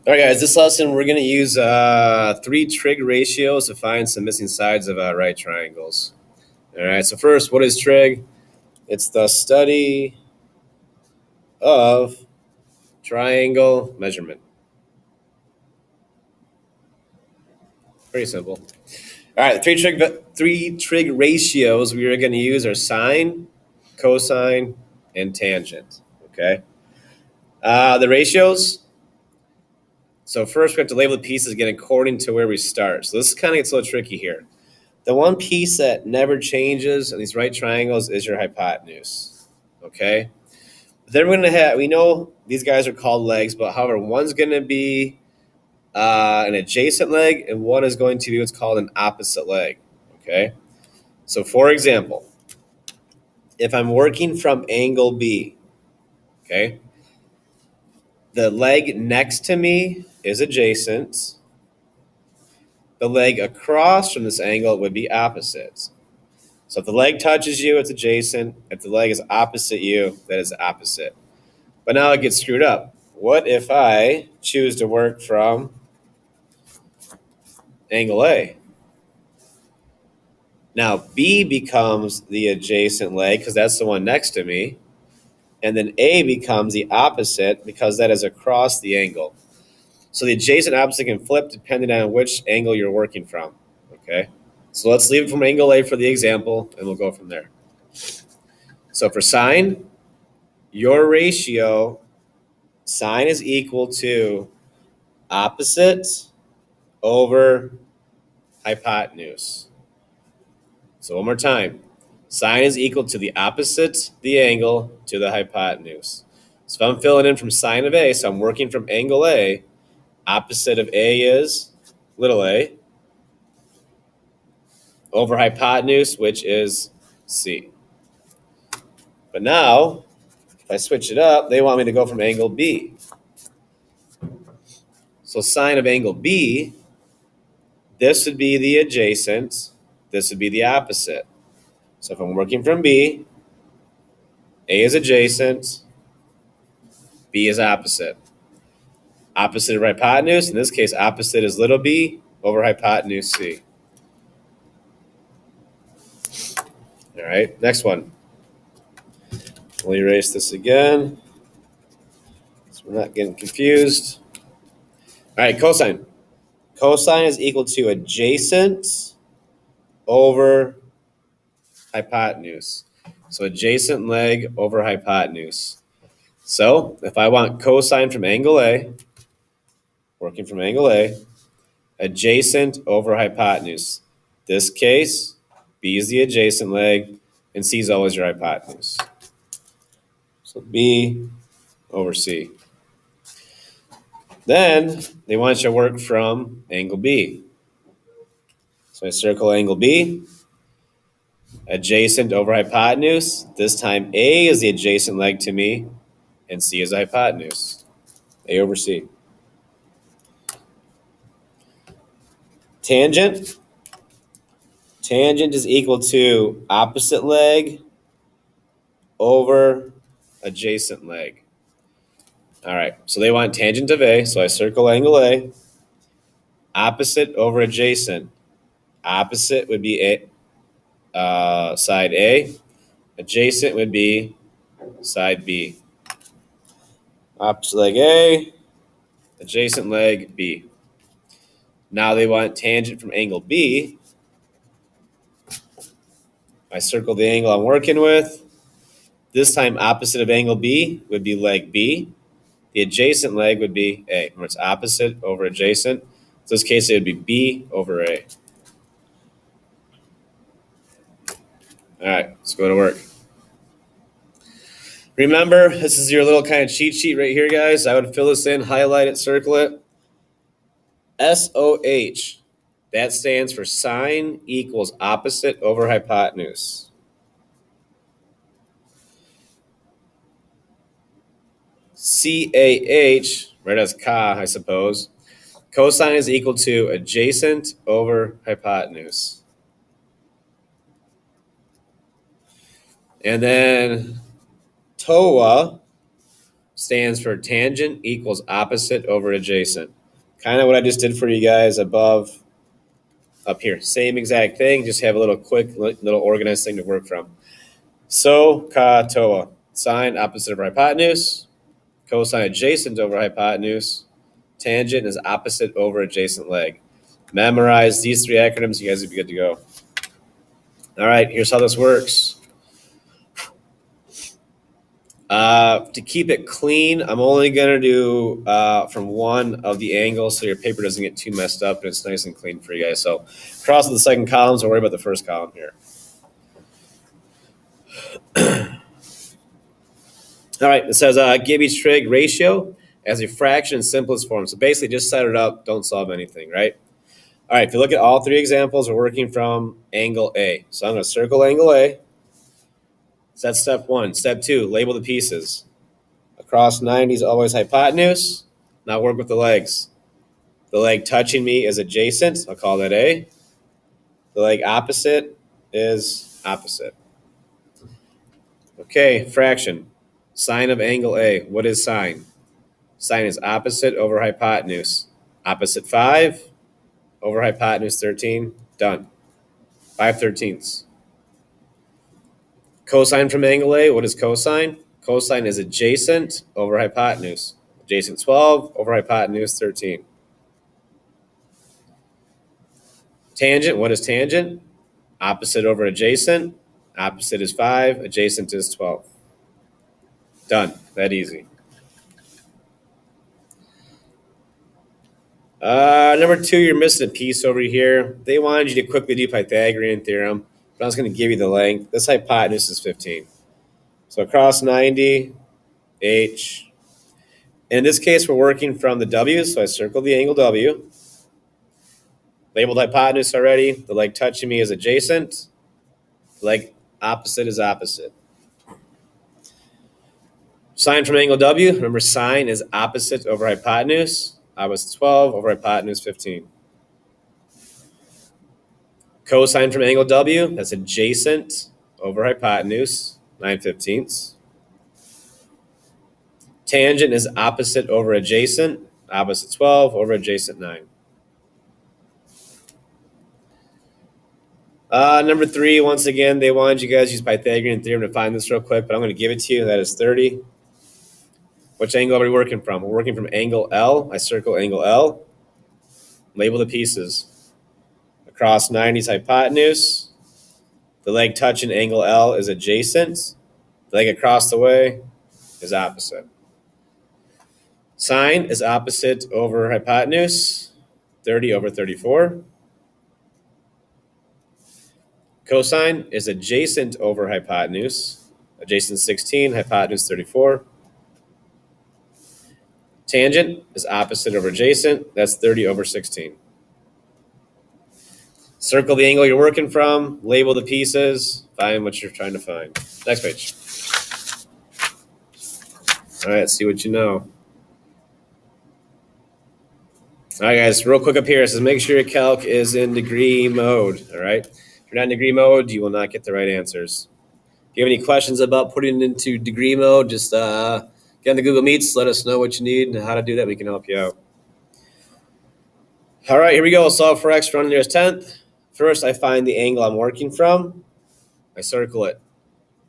All right, guys, this lesson we're going to use three trig ratios to find some missing sides of right triangles. All right, so first, what is trig? It's the study of triangle measurement. Pretty simple. All right, three trig ratios we are going to use are sine, cosine, and tangent. Okay. The ratios. So first, we have to label the pieces again according to where we start. So this kind of gets a little tricky here. The one piece that never changes in these right triangles is your hypotenuse. Okay. Then we're gonna have. We know these guys are called legs, but however, one's gonna be an adjacent leg, and one is going to be what's called an opposite leg. Okay. So, for example, if I'm working from angle B, okay, the leg next to me is adjacent. The leg across from this angle would be opposite. So if the leg touches you, it's adjacent. If the leg is opposite you, that is opposite. But now it gets screwed up. What if I choose to work from angle A? Now B becomes the adjacent leg because that's the one next to me. And then A becomes the opposite because that is across the angle. So the adjacent opposite can flip depending on which angle you're working from. Okay? So let's leave it from angle A for the example, and we'll go from there. So for sine, your ratio, sine is equal to opposite over hypotenuse. So one more time. Sine is equal to the opposite, the angle, to the hypotenuse. So if I'm filling in from sine of A, so I'm working from angle A, opposite of A is little a, over hypotenuse, which is C. But now, if I switch it up, they want me to go from angle B. So sine of angle B, this would be the adjacent, this would be the opposite. So if I'm working from B, A is adjacent, B is opposite. Opposite of hypotenuse, in this case, opposite is little b over hypotenuse C. All right, next one. We'll erase this again so we're not getting confused. All right, cosine. Cosine is equal to adjacent over hypotenuse. So adjacent leg over hypotenuse. So if I want cosine from angle A, working from angle A, adjacent over hypotenuse. This case, B is the adjacent leg, and C is always your hypotenuse. So B over C. Then they want you to work from angle B. So I circle angle B, adjacent over hypotenuse. This time A is the adjacent leg to me, and C is the hypotenuse. A over C. Tangent. Tangent is equal to opposite leg over adjacent leg. All right, so they want tangent of A, so I circle angle A. Opposite over adjacent. Opposite would be side A. Adjacent would be side B. Opposite leg A, adjacent leg B. Now they want tangent from angle B. I circle the angle I'm working with. This time opposite of angle B would be leg B. The adjacent leg would be A. Remember, it's opposite over adjacent. In this case, it would be B over A. All right, let's go to work. Remember, this is your little kind of cheat sheet right here, guys. I would fill this in, highlight it, circle it. SOH, that stands for sine equals opposite over hypotenuse. CAH, right as ka, I suppose. Cosine is equal to adjacent over hypotenuse. And then TOA, stands for tangent equals opposite over adjacent. Kind of what I just did for you guys above, up here. Same exact thing, just have a little quick, little organized thing to work from. So, katoa, sine opposite over hypotenuse, cosine adjacent over hypotenuse, tangent is opposite over adjacent leg. Memorize these three acronyms, you guys will be good to go. All right, here's how this works. To keep it clean, I'm only going to do from one of the angles so your paper doesn't get too messed up and it's nice and clean for you guys. So cross the second column, so worry about the first column here. All right, it says give each trig ratio as a fraction in simplest form. So basically just set it up, don't solve anything, right? All right, if you look at all three examples, we're working from angle A. So I'm going to circle angle A. So that's step one. Step two, label the pieces. Across 90 is always hypotenuse. Now work with the legs. The leg touching me is adjacent. I'll call that A. The leg opposite is opposite. Okay, fraction. Sine of angle A. What is sine? Sine is opposite over hypotenuse. Opposite 5 over hypotenuse 13. Done. 5/13. Cosine from angle A. What is cosine? Cosine is adjacent over hypotenuse. Adjacent 12 over hypotenuse 13. Tangent. What is tangent? Opposite over adjacent. Opposite is 5. Adjacent is 12. Done. That easy. Number 2, you're missing a piece over here. They wanted you to quickly do Pythagorean theorem, but I was going to give you the length. This hypotenuse is 15. So across 90, H. In this case, we're working from the W, so I circled the angle W. Labeled hypotenuse already. The leg touching me is adjacent. The leg opposite is opposite. Sine from angle W. Remember, sine is opposite over hypotenuse. Opposite 12 over hypotenuse 15. Cosine from angle W. That's adjacent over hypotenuse, 9/15. Tangent is opposite over adjacent. Opposite 12 over adjacent 9. Number 3, once again, they wanted you guys to use Pythagorean theorem to find this real quick, but I'm going to give it to you. That is 30. Which angle are we working from? We're working from angle L. I circle angle L. Label the pieces. Across 90 is hypotenuse. The leg touching angle L is adjacent. The leg across the way is opposite. Sine is opposite over hypotenuse, 30 over 34. Cosine is adjacent over hypotenuse, adjacent 16, hypotenuse 34. Tangent is opposite over adjacent, that's 30 over 16. Circle the angle you're working from, label the pieces, find what you're trying to find. Next page. All right, let's see what you know. All right, guys, real quick up here, it says make sure your calc is in degree mode, all right? If you're not in degree mode, you will not get the right answers. If you have any questions about putting it into degree mode, just get on the Google Meets, let us know what you need and how to do that. We can help you out. All right, here we go. Solve for x for nearest tenth. First, I find the angle I'm working from. I circle it.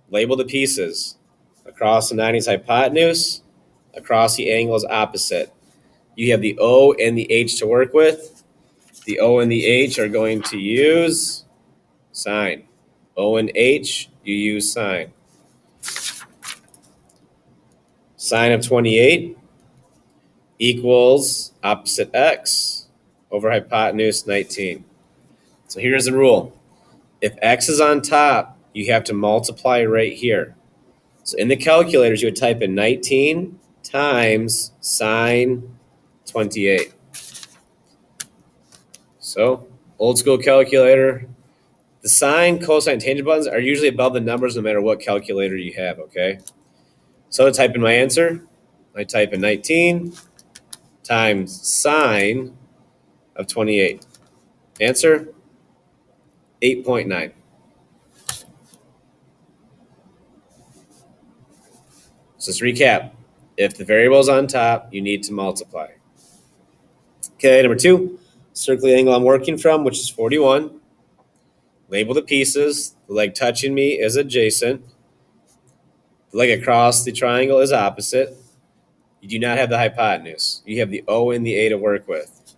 Label the pieces. Across the 90 is hypotenuse. Across the angle is opposite. You have the O and the H to work with. The O and the H are going to use sine. O and H, you use sine. Sine of 28 equals opposite x over hypotenuse 19. So here's the rule. If x is on top, you have to multiply right here. So in the calculators, you would type in 19 times sine 28. So old school calculator. The sine, cosine, tangent buttons are usually above the numbers no matter what calculator you have, okay? So to type in my answer, I type in 19 times sine of 28. Answer, 8.9. So let's recap. If the variable is on top, you need to multiply. Okay, number 2, circle the angle I'm working from, which is 41. Label the pieces. The leg touching me is adjacent. The leg across the triangle is opposite. You do not have the hypotenuse. You have the O and the A to work with.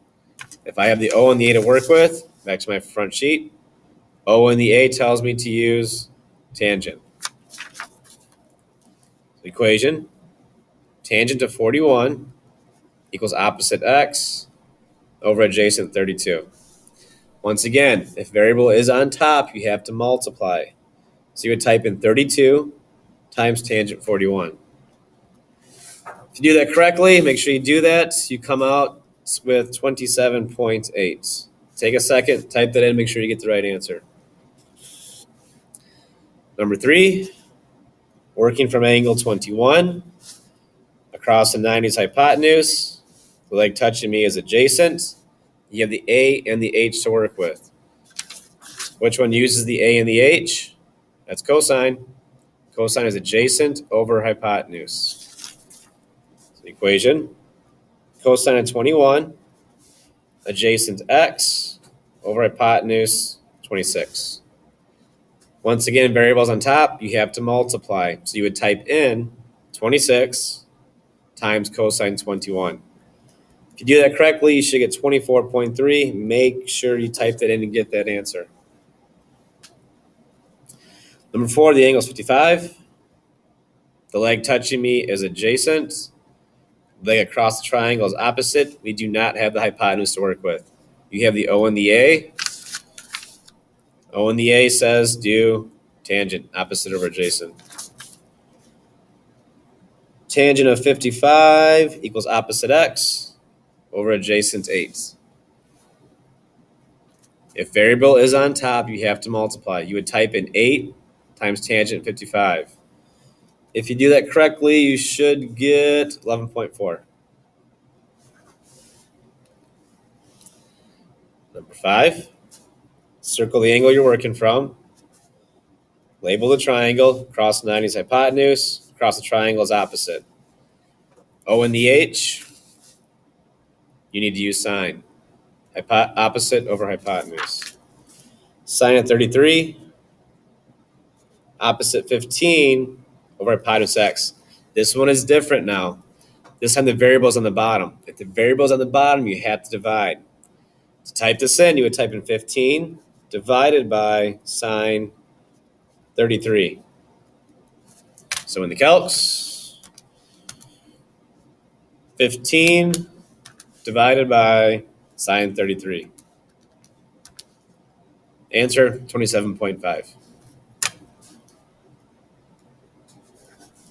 If I have the O and the A to work with, back to my front sheet, O and the A tells me to use tangent. Equation, tangent of 41 equals opposite x over adjacent 32. Once again, if variable is on top, you have to multiply. So you would type in 32 times tangent 41. If you do that correctly, make sure you do that. You come out with 27.8. Take a second, type that in, make sure you get the right answer. Number 3, working from angle 21, across the 90's hypotenuse, the leg touching me is adjacent. You have the A and the H to work with. Which one uses the A and the H? That's cosine. Cosine is adjacent over hypotenuse. So the equation, cosine of 21, adjacent x over hypotenuse 26. Once again, variables on top, you have to multiply. So you would type in 26 times cosine 21. If you do that correctly, you should get 24.3. Make sure you type that in and get that answer. Number 4, the angle is 55. The leg touching me is adjacent. The leg across the triangle is opposite. We do not have the hypotenuse to work with. You have the O and the A. O and the A says do tangent, opposite over adjacent. Tangent of 55 equals opposite x over adjacent 8. If variable is on top, you have to multiply. You would type in 8 times tangent 55. If you do that correctly, you should get 11.4. Number 5, circle the angle you're working from. Label the triangle, cross 90's hypotenuse, across the triangle is opposite. O and the H, you need to use sine. Opposite over hypotenuse. Sine of 33, opposite 15 over hypotenuse x. This one is different now. This time the variable is on the bottom. If the variable is on the bottom, you have to divide. To type this in, you would type in 15 divided by sine 33. So in the calcs, 15 divided by sine 33. Answer 27.5.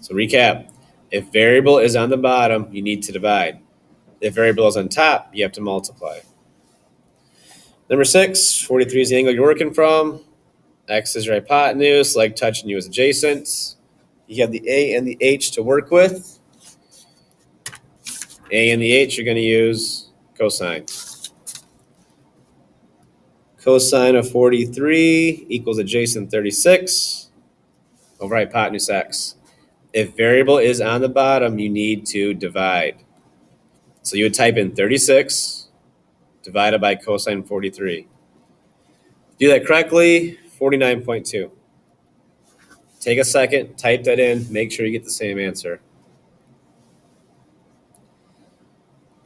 So recap, if variable is on the bottom, you need to divide. If variable is on top, you have to multiply. Number 6, 43 is the angle you're working from. X is your hypotenuse, leg touching you is adjacent. You have the A and the H to work with. A and the H, you're going to use cosine. Cosine of 43 equals adjacent 36 over hypotenuse x. If variable is on the bottom, you need to divide. So you would type in 36 divided by cosine 43. Do that correctly, 49.2. Take a second, type that in, make sure you get the same answer.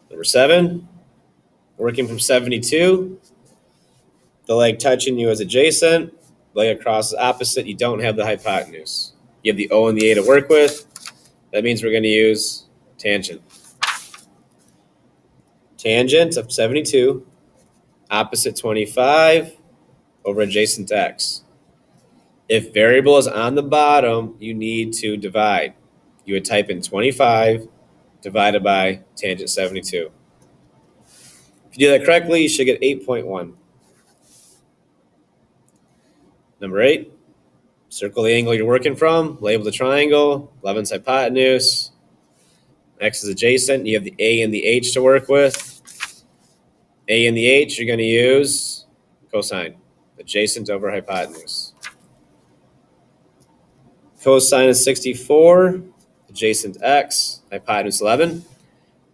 Number 7, working from 72. The leg touching you is adjacent. The leg across is opposite. You don't have the hypotenuse. You have the O and the A to work with. That means we're going to use tangent. Tangent of 72, opposite 25 over adjacent x. If variable is on the bottom, you need to divide. You would type in 25 divided by tangent 72. If you do that correctly, you should get 8.1. Number 8, circle the angle you're working from, label the triangle, 11's hypotenuse, x is adjacent, you have the A and the H to work with. A and the H, you're going to use cosine, adjacent over hypotenuse. Cosine of 64 adjacent x, hypotenuse 11.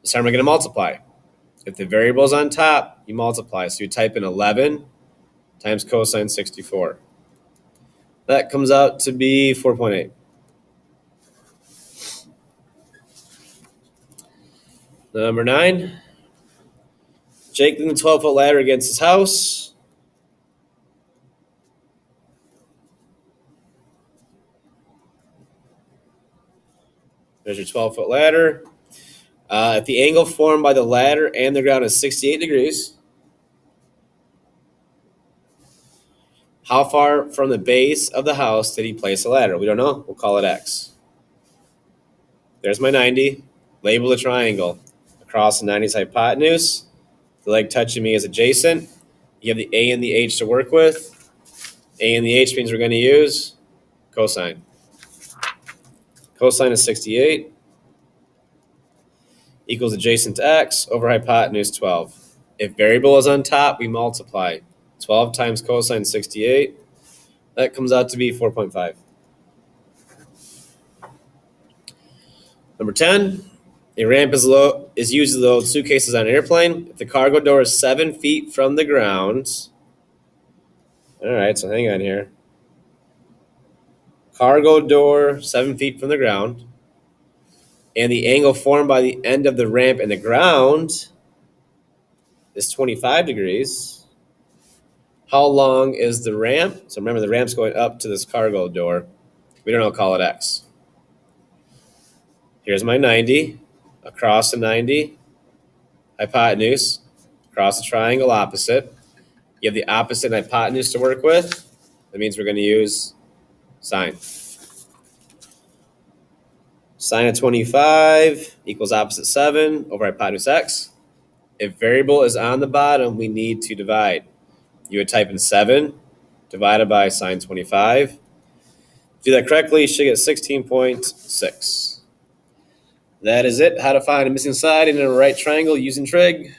This time we're going to multiply. If the variable is on top, you multiply. So you type in 11 times cosine 64. That comes out to be 4.8. Number 9, Jake leaned the 12-foot ladder against his house. There's your 12-foot ladder. If the angle formed by the ladder and the ground is 68 degrees, how far from the base of the house did he place the ladder? We don't know. We'll call it x. There's my 90. Label the triangle. Across the 90's hypotenuse. The leg touching me is adjacent. You have the a and the h to work with. A and the h means we're going to use cosine. Cosine is 68 equals adjacent to x over hypotenuse 12. If variable is on top, we multiply. 12 times cosine 68, that comes out to be 4.5. Number 10, a ramp is used to load suitcases on an airplane. If the cargo door is 7 feet from the ground, all right, so hang on here. Cargo door 7 feet from the ground, and the angle formed by the end of the ramp and the ground is 25 degrees. How long is the ramp? So remember, the ramp's going up to this cargo door. We don't know, call it x. Here's my 90, across the 90, hypotenuse, across the triangle opposite. You have the opposite hypotenuse to work with. That means we're going to use sine. Sine of 25 equals opposite 7 over hypotenuse x. If variable is on the bottom, we need to divide. You would type in 7 divided by sine 25. If you do that correctly, you should get 16.6. That is it. How to find a missing side in a right triangle using trig.